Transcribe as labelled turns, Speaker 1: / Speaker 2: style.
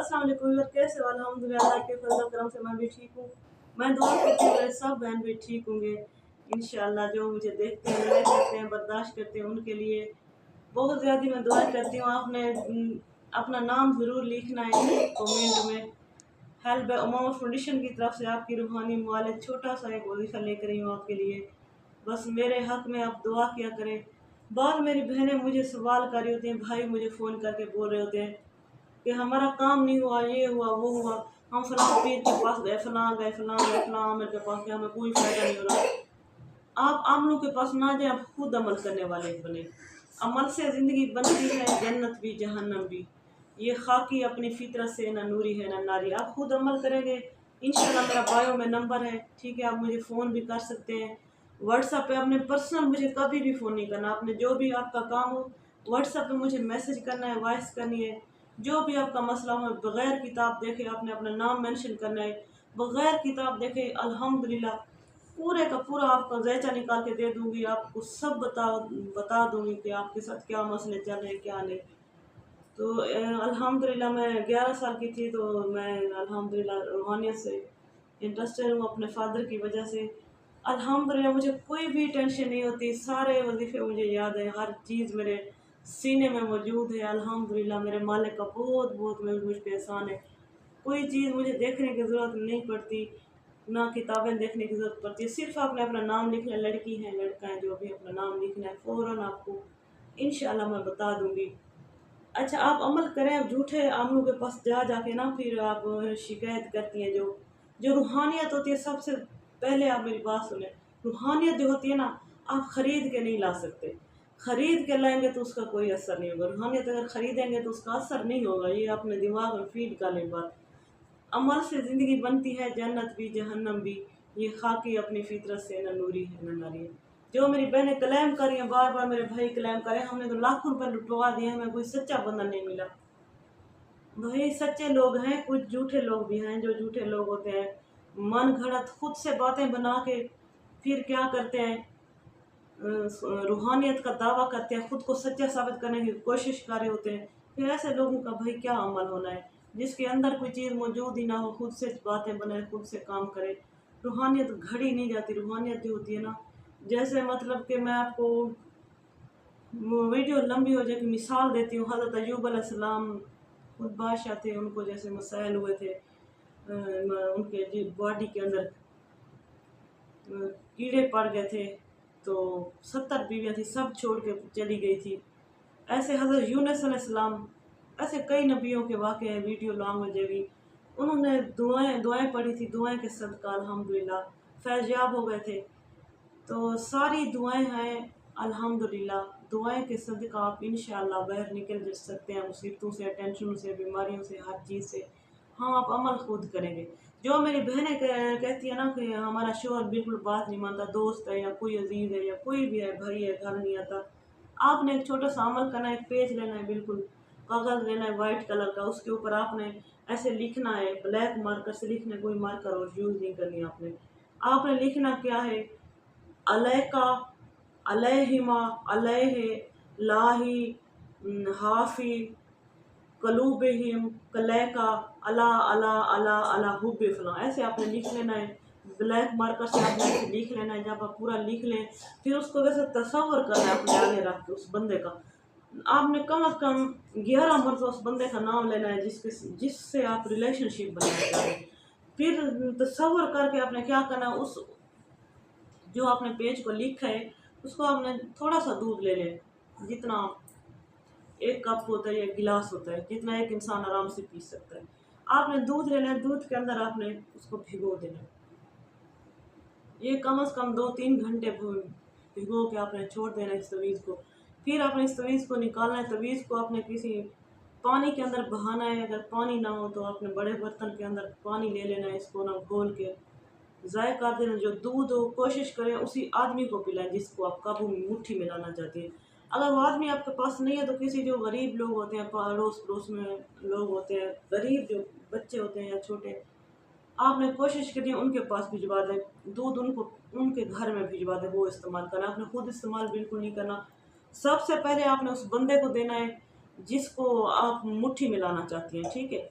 Speaker 1: अस्सलाम वालेकुम, कैसे हो? अल्हम्दुलिल्लाह, अल्लाह के फजल करम से मैं भी ठीक हूँ। मैं दुआ करती हूँ मेरे सब बहन भी ठीक होंगे इंशाअल्लाह। जो मुझे देखते हैं, लाइक करते हैं, बर्दाश्त करते हैं, उनके लिए बहुत ज़्यादा मैं दुआ करती हूँ। आपने अपना नाम ज़रूर लिखना है कमेंट में। हेल्प अमाउंट फाउंडेशन की तरफ से आपकी रूहानी मुआलिज छोटा सा एक वजीफ़ा लेकर आई हूँ आपके लिए। बस मेरे हक में आप दुआ किया करें। बहुत मेरी बहनें मुझे सवाल कर रही होती हैं, भाई मुझे फ़ोन करके बोल रहे होते हैं कि हमारा काम नहीं हुआ, ये हुआ, वो हुआ, हम फलां पीर के पास गए, फलां गए, फलां गए, फलां आमिर के पास गए, हमें कोई फ़ायदा नहीं हो रहा। आप आमलों के पास ना जाए, आप खुद अमल करने वाले बने। अमल से ज़िंदगी बनती है, जन्नत भी जहन्नम भी। ये खाकी अपनी फितरत से ना नूरी है ना नारी। आप खुद अमल करेंगे इंशाल्लाह। मेरा बायो में नंबर है, ठीक है, आप मुझे फ़ोन भी कर सकते हैं। व्हाट्सएप पे आपने पर्सनल मुझे कभी भी फ़ोन नहीं करना। आपने जो भी आपका काम हो व्हाट्सएप पे मुझे मैसेज करना है, वॉइस करनी है। जो भी आपका मसला हो, बग़ैर किताब देखे आपने अपना नाम मेंशन करना है। बग़ैर किताब देखे अल्हम्दुलिल्लाह पूरे का पूरा आपका ज़ायचा निकाल के दे दूँगी। आपको सब बता दूँगी कि आपके साथ क्या मसले चल रहे हैं, क्या नहीं। तो अल्हम्दुलिल्लाह मैं 11 साल की थी तो मैं अल्हम्दुलिल्लाह रूहानियत से इंटरेस्टेड हूँ अपने फादर की वजह से। अल्हम्दुलिल्लाह मुझे कोई भी टेंशन नहीं होती, सारे वजीफ़े मुझे याद है, हर चीज़ मेरे सीने में मौजूद है। अल्हम्दुलिल्लाह मेरे मालिक का बहुत बहुत मुझ पे एहसान है। कोई चीज़ मुझे देखने की ज़रूरत नहीं पड़ती, ना किताबें देखने की ज़रूरत पड़ती है। सिर्फ़ आपने अपना नाम लिखना है, लड़की है लड़का है जो भी, अपना नाम लिखना है, फ़ौरन आपको इंशाअल्लाह मैं बता दूँगी। अच्छा आप अमल करें, आप झूठे आमलों के पास जा जाके ना फिर आप शिकायत करती हैं। जो जो रूहानियत होती है, सबसे पहले आप मेरी बात सुने। रूहानियत जो होती है ना, आप ख़रीद के नहीं ला सकते। ख़रीद के लाएंगे तो उसका कोई असर नहीं होगा। रूहानियत अगर ख़रीदेंगे तो उसका असर नहीं होगा। ये अपने दिमाग में फीड कर लें बात। अमल से ज़िंदगी बनती है, जन्नत भी जहन्नम भी। ये खाकी अपनी फितरत से न नूरी है न नारी है। जो मेरी बहनें क्लेम कर रही हैं, बार बार मेरे भाई क्लेम करें, हमने तो लाखों रुपए लुटवा दिए, हमें कोई सच्चा बंदा नहीं मिला। भाई सच्चे लोग हैं, कुछ झूठे लोग भी हैं। जो झूठे लोग होते हैं मन घड़त खुद से बातें बना के फिर क्या करते हैं, रूहानियत का दावा करते हैं, खुद को सच्चा साबित करने की कोशिश कर रहे होते हैं। फिर ऐसे लोगों का भाई क्या अमल होना है, जिसके अंदर कोई चीज़ मौजूद ही ना हो, खुद से बातें बनाए, खुद से काम करे। रूहानियत घड़ी नहीं जाती। रूहानियत जो होती है ना, जैसे मतलब कि मैं आपको वीडियो लंबी हो जाए कि मिसाल देती हूँ। हज़रत अय्यूब अलैहिस्सलाम खुद बादशाह थे, उनको जैसे मसाइल हुए थे, उनके बॉडी के अंदर कीड़े पड़ गए थे, तो 70 बीवियाँ थी, सब छोड़ के चली गई थी। ऐसे हज़रत यूनुस अलैहिस्सलाम, ऐसे कई नबियों के वाक़े हैं, वीडियो लॉन्ग हो जाएगी। उन्होंने दुआएं पढ़ी थी, दुआएं के सदका अल्हम्दुलिल्लाह फैज़याब हो गए थे। तो सारी दुआएं हैं अल्हम्दुलिल्लाह। दुआएं के सदका आप इंशाअल्लाह बाहर निकल सकते हैं मुसीबतों से, टेंशनों से, बीमारियों से, हर चीज़ से। हाँ आप अमल खुद करेंगे। जो मेरी बहनें कहती है ना कि हमारा शोहर बिल्कुल बात नहीं मानता, दोस्त है या कोई अजीज़ है या कोई भी है, भाई है, घर नहीं आता। आपने एक छोटा सा अमल करना है, एक पेज लेना है, बिल्कुल कागज़ लेना है वाइट कलर का, उसके ऊपर आपने ऐसे लिखना है, ब्लैक मार्कर से लिखना है, कोई मार्कर और यूज़ नहीं करनी आपने लिखना क्या है, अलैका, अलैहिमा, अलैहे, लाही, हाफी, कलूबिहिम, कलैका, अला अला अला अला हुब्बे फलां। ऐसे आपने लिख लेना है, ब्लैक मार्कर से आपने ऐसे लिख लेना है। जब आप पूरा लिख लें फिर उसको वैसे तसव्वुर करना है अपने आगे रख के उस बंदे का। आपने कम से कम 11 मरतबा उस बंदे का नाम लेना है जिससे आप रिलेशनशिप बनाना चाह रहे हैं। फिर तसव्वुर करके आपने क्या करना है, उस जो आपने पेज को लिखा है उसको आपने थोड़ा सा दूध ले लें, जितना एक कप होता है या गिलास होता है, जितना एक इंसान आराम से पी सकता है। आपने दूध लेना है, दूध के अंदर आपने उसको भिगो देना है। ये कम से कम 2-3 घंटे भिगो के आपने छोड़ देना है इस तवीज़ को। फिर आपने इस तवीज़ को निकालना है। तवीज़ को आपने किसी पानी के अंदर बहाना है। अगर पानी ना हो तो आपने बड़े बर्तन के अंदर पानी ले लेना है, इसको ना घोल के ज़ाय कर देना। जो दूध हो कोशिश करें उसी आदमी को पिलाएं जिसको आप काबू में मुट्ठी में लाना चाहते हैं। अगर वो आदमी आपके पास नहीं है तो किसी जो गरीब लोग होते हैं, अड़ोस पड़ोस में लोग होते हैं, गरीब जो बच्चे होते हैं या छोटे, आपने कोशिश करी उनके पास भिजवा दें। दूध उनको उनके घर में भिजवा दें, वो इस्तेमाल करना। आपने खुद इस्तेमाल बिल्कुल नहीं करना। सबसे पहले आपने उस बंदे को देना है जिसको आप मुट्ठी में लाना चाहती हैं, ठीक है।